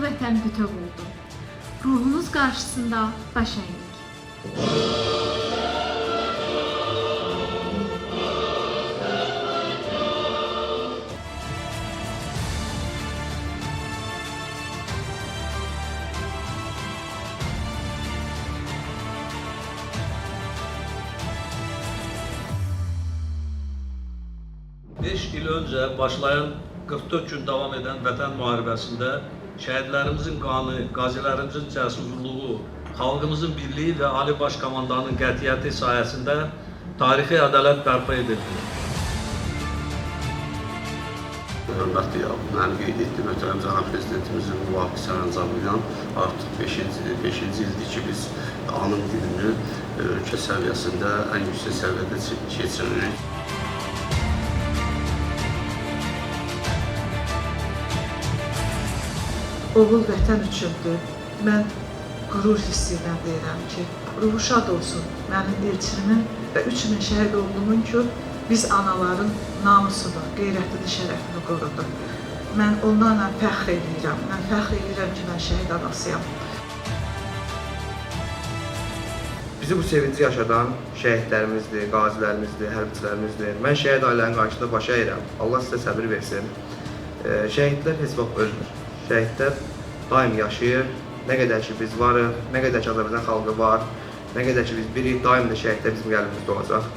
vətən bütöv oldu. Ruhunuz qarşısında baş əydik. Beş il öncə başlayan 44 gün davam edən vətən müharibəsində şəhidlərimizin qanı, qazilərimizin cəsurluğu, xalqımızın birliyi və Ali Baş Komandanın qətiyyəti sayəsində tarixi ədalət bərpa edildi. Hörmətli mənim qeyd etdiyim möhtərəm cənab prezidentimizin müvafiq sərəncamı ilə artıq 5-ci ildir ki, biz anım gününü ölkə səviyyəsində ən yüksək səviyyədə keçiririk. Oğul vətən üçündür. Mən qürur hissi ilə deyirəm ki, ruhu şad olsun mənim elçinimin və 3000 şəhid oğlumun ki, biz anaların namusunu, qeyrətini, şərəfini qoruduq. Mən onlarla fəxr edirəm. Mən fəxr edirəm ki, mən şəhid anasıyam. Bizi bu sevinci yaşadan şəhidlərimizdir, qazilərimizdir, hərbiçilərimizdir. Mən şəhid ailənin qarşısında baş əyirəm. Allah sizə səbir versin. Şəhidlər heç vaxt ölmür. Şəhidlər daim yaşayır. Nə qədər ki biz varıq, nə qədər ki Azərbaycan xalqı var, nə qədər ki biz birik, daim də şəhidlər bizim qəlbimizdə olacaq.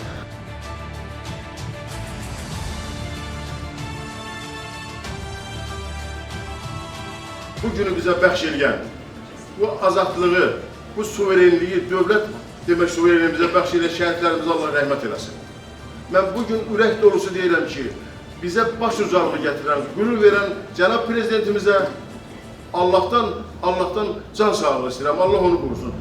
Bu günü bizə bəxş edən, bu azadlığı, bu suverenliyi, dövlət demək suverenliyimizə bəxş edən şəhidlərimizə Allah rəhmət eləsin. Mən bugün ürək dolusu deyirəm ki, bizə baş ucalımı gətirən, qürur verən cənab prezidentimizə Allah'tan can sağlığı istəyirəm, Allah onu qorusun.